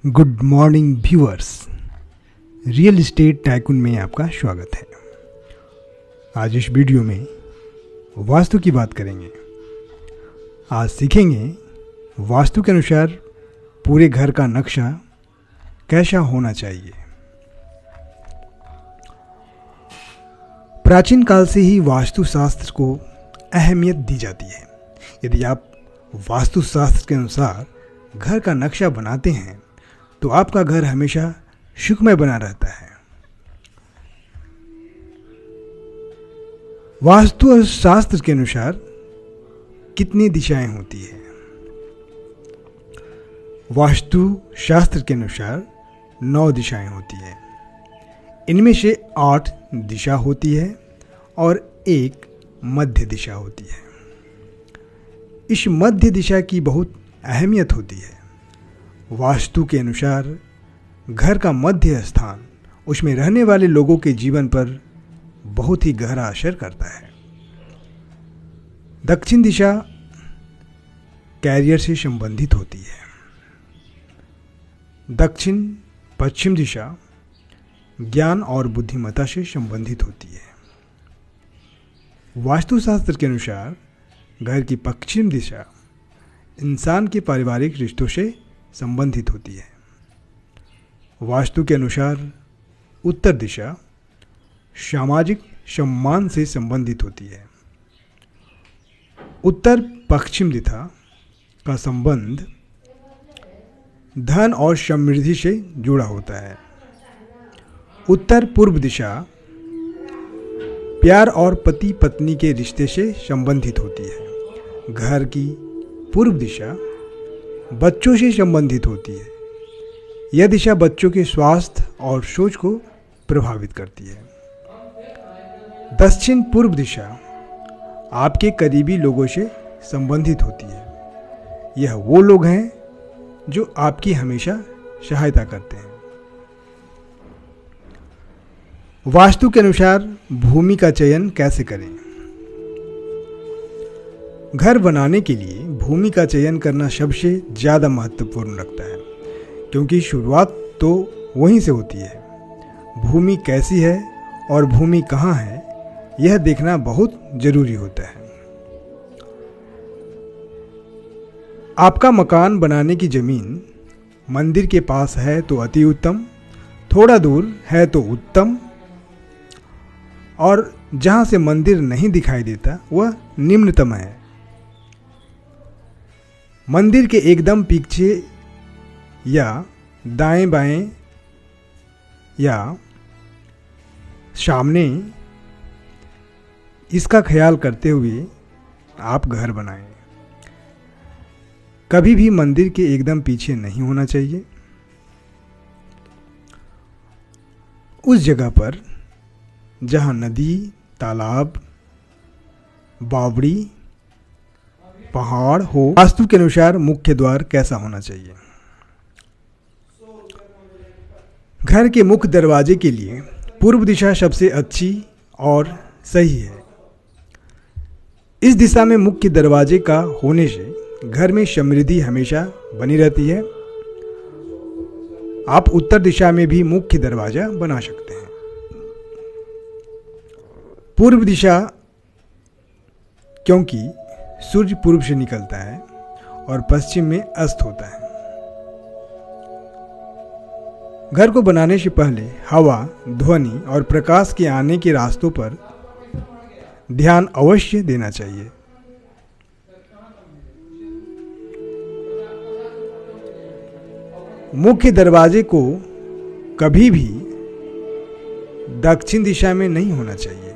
Good morning viewers, real estate tycoon में आपका स्वागत है। आज इस वीडियो में वास्तु की बात करेंगे। आज सीखेंगे वास्तु के अनुसार पूरे घर का नक्शा कैसा होना चाहिए। प्राचीन काल से ही वास्तुशास्त्र को अहमियत दी जाती है। यदि आप वास्तुशास्त्र के अनुसार घर का नक्शा बनाते हैं तो आपका घर हमेशा सुखमय बना रहता है। वास्तुशास्त्र के अनुसार कितनी दिशाएं होती है? वास्तुशास्त्र के अनुसार 9 दिशाएं होती है। इनमें से 8 दिशा होती है और 1 मध्य दिशा होती है। इस मध्य दिशा की बहुत अहमियत होती है। वास्तु के अनुसार घर का मध्य स्थान उसमें रहने वाले लोगों के जीवन पर बहुत ही गहरा असर करता है। दक्षिण दिशा कैरियर से संबंधित होती है। दक्षिण पश्चिम दिशा ज्ञान और बुद्धिमत्ता से संबंधित होती है। वास्तुशास्त्र के अनुसार घर की पश्चिम दिशा इंसान के पारिवारिक रिश्तों से संबंधित होती है। वास्तु के अनुसार उत्तर दिशा सामाजिक सम्मान से संबंधित होती है। उत्तर पश्चिम दिशा का संबंध धन और समृद्धि से जुड़ा होता है। उत्तर पूर्व दिशा प्यार और पति पत्नी के रिश्ते से संबंधित होती है। घर की पूर्व दिशा बच्चों से संबंधित होती है। यह दिशा बच्चों के स्वास्थ्य और सोच को प्रभावित करती है। दक्षिण पूर्व दिशा आपके करीबी लोगों से संबंधित होती है। यह वो लोग हैं जो आपकी हमेशा सहायता करते हैं। वास्तु के अनुसार भूमि का चयन कैसे करें? घर बनाने के लिए भूमि का चयन करना सबसे ज़्यादा महत्वपूर्ण रखता है, क्योंकि शुरुआत तो वहीं से होती है। भूमि कैसी है और भूमि कहाँ है, यह देखना बहुत ज़रूरी होता है। आपका मकान बनाने की ज़मीन मंदिर के पास है तो अति उत्तम, थोड़ा दूर है तो उत्तम, और जहाँ से मंदिर नहीं दिखाई देता वह निम्नतम है। मंदिर के एकदम पीछे या दाएं बाएं या सामने इसका ख्याल करते हुए आप घर बनाएं। कभी भी मंदिर के एकदम पीछे नहीं होना चाहिए। उस जगह पर जहां नदी, तालाब, बावड़ी, पहाड़ हो। वास्तु के अनुसार मुख्य द्वार कैसा होना चाहिए? घर के मुख्य दरवाजे के लिए पूर्व दिशा सबसे अच्छी और सही है। इस दिशा में मुख्य दरवाजे का होने से घर में समृद्धि हमेशा बनी रहती है। आप उत्तर दिशा में भी मुख्य दरवाजा बना सकते हैं। पूर्व दिशा, क्योंकि सूर्य पूर्व से निकलता है और पश्चिम में अस्त होता है। घर को बनाने से पहले हवा, ध्वनि और प्रकाश के आने के रास्तों पर ध्यान अवश्य देना चाहिए। मुख्य दरवाजे को कभी भी दक्षिण दिशा में नहीं होना चाहिए।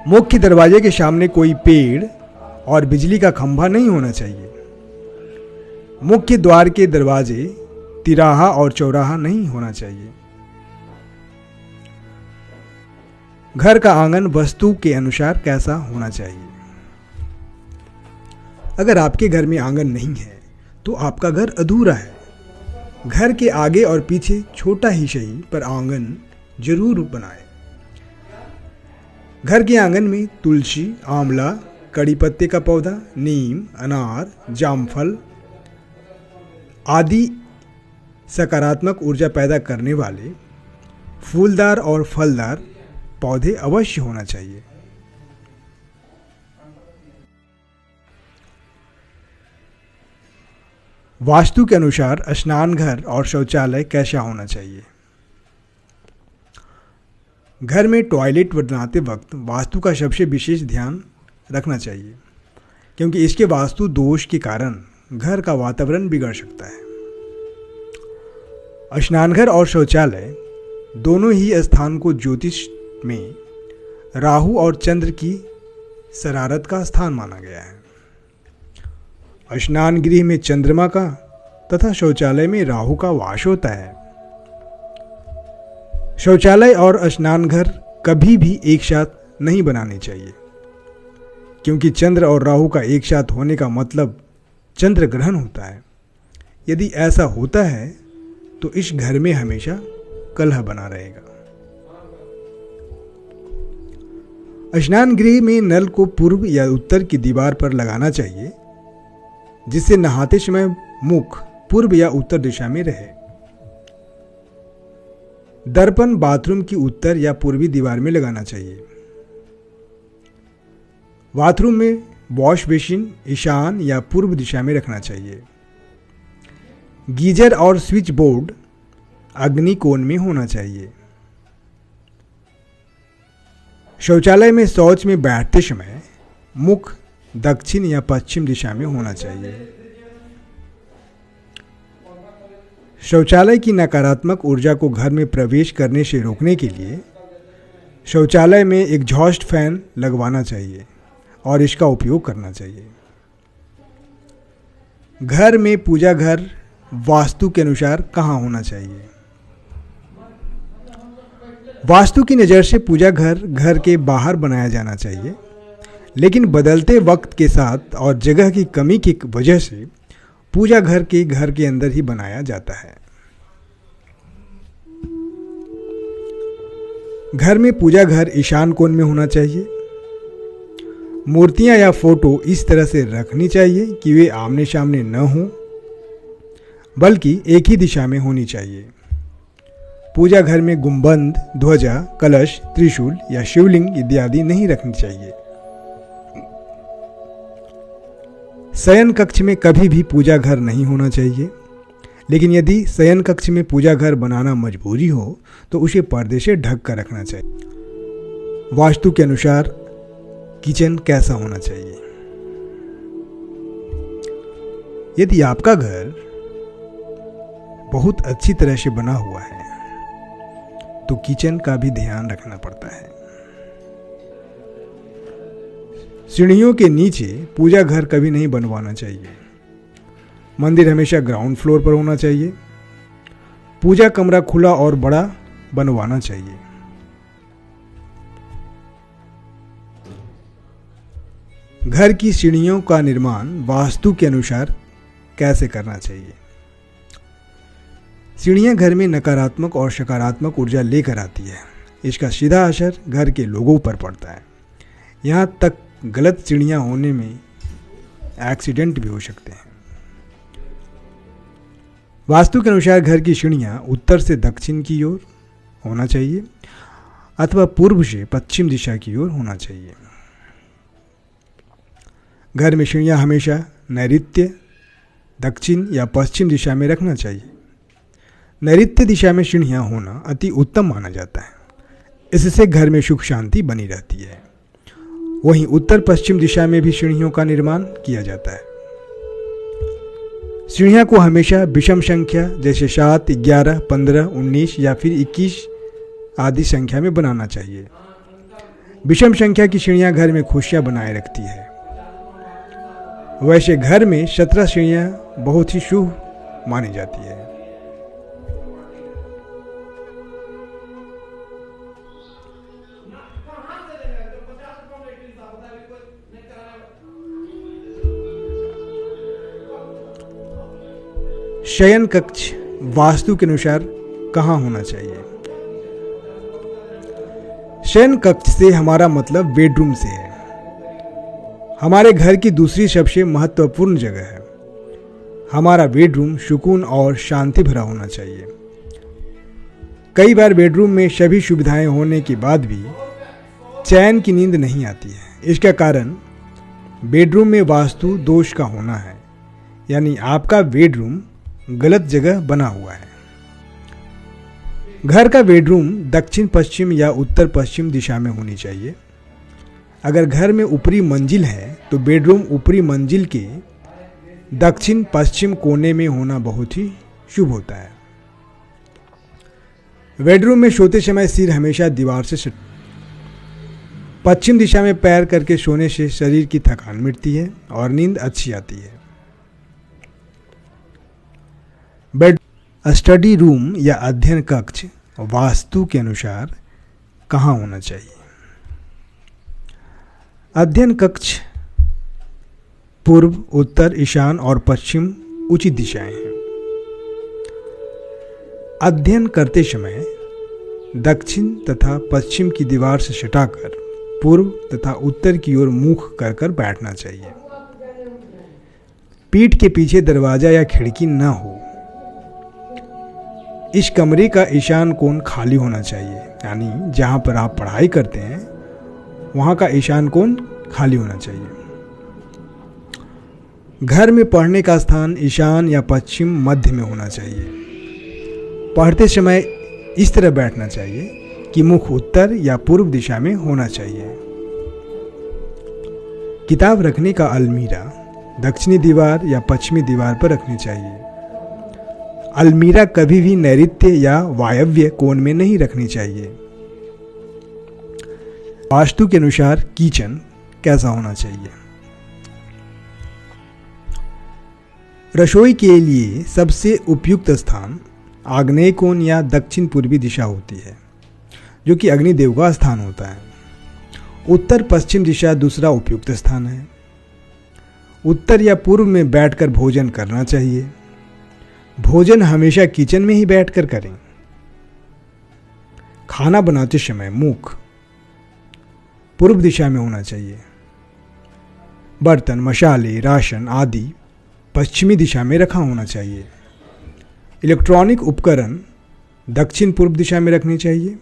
मुख्य दरवाजे के सामने कोई पेड़ और बिजली का खंभा नहीं होना चाहिए। मुख्य द्वार के दरवाजे तिराहा और चौराहा नहीं होना चाहिए। घर का आंगन वास्तु के अनुसार कैसा होना चाहिए? अगर आपके घर में आंगन नहीं है तो आपका घर अधूरा है। घर के आगे और पीछे छोटा ही सही पर आंगन जरूर बनाएं। घर के आंगन में तुलसी, आंवला, कड़ी पत्ते का पौधा, नीम, अनार, जामफल, आदि सकारात्मक ऊर्जा पैदा करने वाले फूलदार और फलदार पौधे अवश्य होना चाहिए। वास्तु के अनुसार स्नान घर और शौचालय कैसा होना चाहिए? घर में टॉयलेट बनाते वक्त वास्तु का सबसे विशेष ध्यान रखना चाहिए, क्योंकि इसके वास्तु दोष के कारण घर का वातावरण बिगड़ सकता है। स्नानघर और शौचालय दोनों ही स्थान को ज्योतिष में राहु और चंद्र की शरारत का स्थान माना गया है। स्नान गृह में चंद्रमा का तथा शौचालय में राहु का वास होता है। शौचालय और स्नान घर कभी भी एक साथ नहीं बनाने चाहिए, क्योंकि चंद्र और राहु का एक साथ होने का मतलब चंद्र ग्रहण होता है। यदि ऐसा होता है तो इस घर में हमेशा कलह बना रहेगा। स्नान गृह में नल को पूर्व या उत्तर की दीवार पर लगाना चाहिए, जिससे नहाते समय मुख पूर्व या उत्तर दिशा में रहे। दर्पण बाथरूम की उत्तर या पूर्वी दीवार में लगाना चाहिए। बाथरूम में वॉश बेसिन ईशान या पूर्व दिशा में रखना चाहिए। गीजर और स्विच बोर्ड अग्नि कोण में होना चाहिए। शौचालय में शौच में बैठते समय मुख दक्षिण या पश्चिम दिशा में होना चाहिए। शौचालय की नकारात्मक ऊर्जा को घर में प्रवेश करने से रोकने के लिए शौचालय में एग्जॉस्ट फैन लगवाना चाहिए और इसका उपयोग करना चाहिए। घर में पूजा घर वास्तु के अनुसार कहाँ होना चाहिए? वास्तु की नज़र से पूजा घर घर के बाहर बनाया जाना चाहिए, लेकिन बदलते वक्त के साथ और जगह की कमी की वजह से पूजा घर के अंदर ही बनाया जाता है। घर में पूजा घर ईशान कोण में होना चाहिए। मूर्तियां या फोटो इस तरह से रखनी चाहिए कि वे आमने सामने न हों, बल्कि एक ही दिशा में होनी चाहिए। पूजा घर में गुंबद, ध्वजा, कलश, त्रिशूल या शिवलिंग इत्यादि नहीं रखनी चाहिए। शयन कक्ष में कभी भी पूजा घर नहीं होना चाहिए, लेकिन यदि शयन कक्ष में पूजा घर बनाना मजबूरी हो तो उसे पर्दे से ढक कर रखना चाहिए। वास्तु के अनुसार किचन कैसा होना चाहिए? यदि आपका घर बहुत अच्छी तरह से बना हुआ है तो किचन का भी ध्यान रखना पड़ता है। सीढ़ियों के नीचे पूजा घर कभी नहीं बनवाना चाहिए। मंदिर हमेशा ग्राउंड फ्लोर पर होना चाहिए। पूजा कमरा खुला और बड़ा बनवाना चाहिए। घर की सीढ़ियों का निर्माण वास्तु के अनुसार कैसे करना चाहिए? सीढ़ियां घर में नकारात्मक और सकारात्मक ऊर्जा लेकर आती है। इसका सीधा असर घर के लोगों पर पड़ता है। यहाँ तक गलत सीढ़ियां होने में एक्सीडेंट भी हो सकते हैं। वास्तु के अनुसार घर की सीढ़ियां उत्तर से दक्षिण की ओर होना चाहिए अथवा पूर्व से पश्चिम दिशा की ओर होना चाहिए। घर में सीढ़ियां हमेशा नैऋत्य, दक्षिण या पश्चिम दिशा में रखना चाहिए। नैऋत्य दिशा में सीढ़ियां होना अति उत्तम माना जाता है। इससे घर में सुख शांति बनी रहती है। वहीं उत्तर पश्चिम दिशा में भी सीढ़ियों का निर्माण किया जाता है। सीढ़ियां को हमेशा विषम संख्या जैसे 7, 11, 15, 19 या फिर 21 आदि संख्या में बनाना चाहिए। विषम संख्या की सीढ़ियां घर में खुशियां बनाए रखती है। वैसे घर में 17 सीढ़ियां बहुत ही शुभ मानी जाती है। शयन कक्ष वास्तु के अनुसार कहाँ होना चाहिए? शयन कक्ष से हमारा मतलब बेडरूम से है। हमारे घर की दूसरी सबसे महत्वपूर्ण जगह है। हमारा बेडरूम सुकून और शांति भरा होना चाहिए। कई बार बेडरूम में सभी सुविधाएं होने के बाद भी चैन की नींद नहीं आती है। इसका कारण बेडरूम में वास्तु दोष का होना है, यानी आपका बेडरूम गलत जगह बना हुआ है। घर का बेडरूम दक्षिण पश्चिम या उत्तर पश्चिम दिशा में होनी चाहिए। अगर घर में ऊपरी मंजिल है तो बेडरूम ऊपरी मंजिल के दक्षिण पश्चिम कोने में होना बहुत ही शुभ होता है। बेडरूम में सोते समय सिर हमेशा दीवार से पश्चिम दिशा में पैर करके सोने से शरीर की थकान मिटती है और नींद अच्छी आती है। बेड स्टडी रूम या अध्ययन कक्ष वास्तु के अनुसार कहाँ होना चाहिए? अध्ययन कक्ष पूर्व, उत्तर, ईशान और पश्चिम उचित दिशाएं हैं। अध्ययन करते समय दक्षिण तथा पश्चिम की दीवार से सटाकर पूर्व तथा उत्तर की ओर मुख कर बैठना चाहिए। पीठ के पीछे दरवाजा या खिड़की न हो। इस कमरे का ईशान कोण खाली होना चाहिए, यानी जहां पर आप पढ़ाई करते हैं वहां का ईशान कोण खाली होना चाहिए। घर में पढ़ने का स्थान ईशान या पश्चिम मध्य में होना चाहिए। पढ़ते समय इस तरह बैठना चाहिए कि मुख उत्तर या पूर्व दिशा में होना चाहिए। किताब रखने का अलमीरा दक्षिणी दीवार या पश्चिमी दीवार पर रखनी चाहिए। अलमीरा कभी भी नैऋत्य या वायव्य कोण में नहीं रखनी चाहिए। वास्तु के अनुसार किचन कैसा होना चाहिए? रसोई के लिए सबसे उपयुक्त स्थान आग्नेय कोण या दक्षिण पूर्वी दिशा होती है, जो कि अग्निदेव का स्थान होता है। उत्तर पश्चिम दिशा दूसरा उपयुक्त स्थान है। उत्तर या पूर्व में बैठकर भोजन करना चाहिए। भोजन हमेशा किचन में ही बैठकर करें। खाना बनाते समय मुख पूर्व दिशा में होना चाहिए। बर्तन, मसाले, राशन आदि पश्चिमी दिशा में रखा होना चाहिए। इलेक्ट्रॉनिक उपकरण दक्षिण पूर्व दिशा में रखनी चाहिए।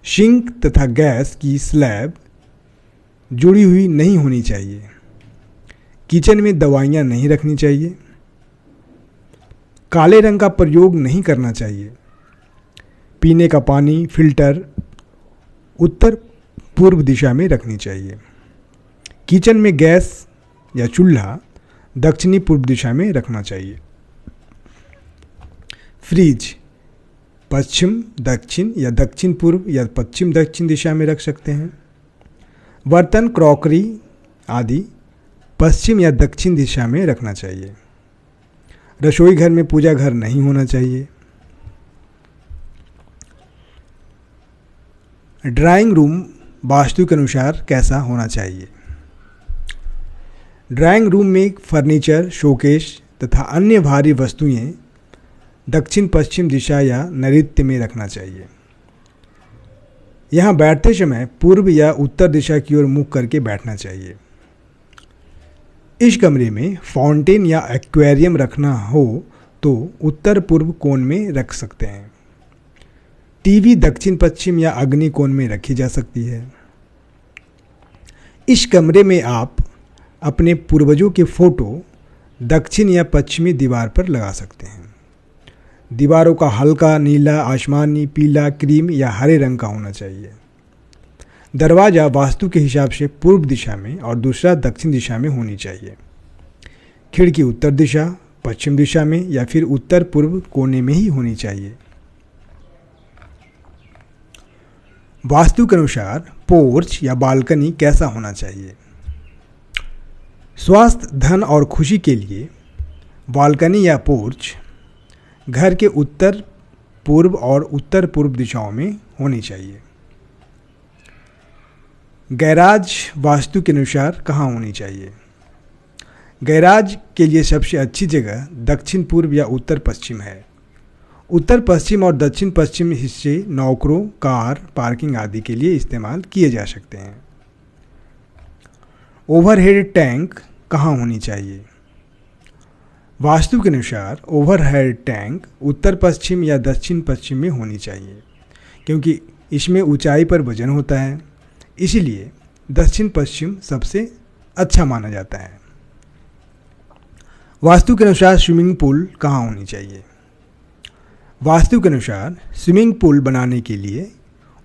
सिंक तथा गैस की स्लैब जुड़ी हुई नहीं होनी चाहिए। किचन में दवाइयाँ नहीं रखनी चाहिए। काले रंग का प्रयोग नहीं करना चाहिए। पीने का पानी फिल्टर उत्तर पूर्व दिशा में रखनी चाहिए। किचन में गैस या चूल्हा दक्षिणी पूर्व दिशा में रखना चाहिए। फ्रिज पश्चिम दक्षिण या दक्षिण पूर्व या पश्चिम दक्षिण दिशा में रख सकते हैं। बर्तन, क्रॉकरी आदि पश्चिम या दक्षिण दिशा में रखना चाहिए। रसोई घर में पूजा घर नहीं होना चाहिए। ड्राइंग रूम वास्तु के अनुसार कैसा होना चाहिए? ड्राइंग रूम में फर्नीचर, शोकेस तथा अन्य भारी वस्तुएं दक्षिण पश्चिम दिशा या नैऋत्य में रखना चाहिए। यहाँ बैठते समय पूर्व या उत्तर दिशा की ओर मुख करके बैठना चाहिए। इस कमरे में फाउंटेन या एक्वेरियम रखना हो तो उत्तर पूर्व कोण में रख सकते हैं। टीवी दक्षिण पश्चिम या अग्नि कोण में रखी जा सकती है। इस कमरे में आप अपने पूर्वजों के फोटो दक्षिण या पश्चिमी दीवार पर लगा सकते हैं। दीवारों का हल्का नीला, आसमानी, पीला, क्रीम या हरे रंग का होना चाहिए। दरवाज़ा वास्तु के हिसाब से पूर्व दिशा में और दूसरा दक्षिण दिशा में होनी चाहिए। खिड़की उत्तर दिशा, पश्चिम दिशा में या फिर उत्तर पूर्व कोने में ही होनी चाहिए। वास्तु के अनुसार पोर्च या बालकनी कैसा होना चाहिए? स्वास्थ्य, धन और खुशी के लिए बालकनी या पोर्च घर के उत्तर पूर्व और उत्तर पूर्व दिशाओं में होनी चाहिए। गैराज वास्तु के अनुसार कहाँ होनी चाहिए? गैराज के लिए सबसे अच्छी जगह दक्षिण पूर्व या उत्तर पश्चिम है। उत्तर पश्चिम और दक्षिण पश्चिम हिस्से नौकरों, कार पार्किंग आदि के लिए इस्तेमाल किए जा सकते हैं। ओवरहेड टैंक कहाँ होनी चाहिए? वास्तु के अनुसार ओवरहेड टैंक उत्तर पश्चिम या दक्षिण पश्चिम में होनी चाहिए, क्योंकि इसमें ऊंचाई पर वजन होता है, इसलिए दक्षिण पश्चिम सबसे अच्छा माना जाता है। वास्तु के अनुसार स्विमिंग पूल कहाँ होनी चाहिए? वास्तु के अनुसार स्विमिंग पूल बनाने के लिए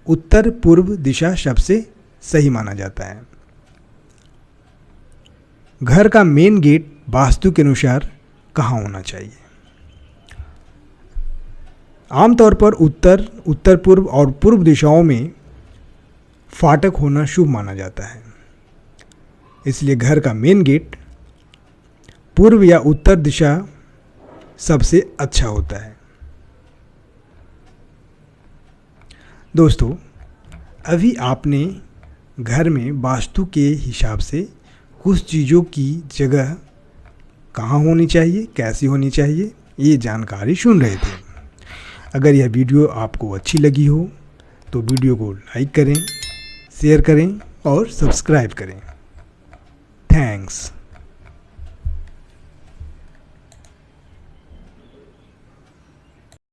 उत्तर पूर्व दिशा सबसे सही माना जाता है। घर का मेन गेट वास्तु के अनुसार कहाँ होना चाहिए? आमतौर पर उत्तर, उत्तर पूर्व और पूर्व दिशाओं में फाटक होना शुभ माना जाता है, इसलिए घर का मेन गेट पूर्व या उत्तर दिशा सबसे अच्छा होता है। दोस्तों, अभी आपने घर में वास्तु के हिसाब से कुछ चीज़ों की जगह कहाँ होनी चाहिए, कैसी होनी चाहिए, ये जानकारी सुन रहे थे। अगर यह वीडियो आपको अच्छी लगी हो तो वीडियो को लाइक करें, शेयर करें और सब्सक्राइब करें। थैंक्स।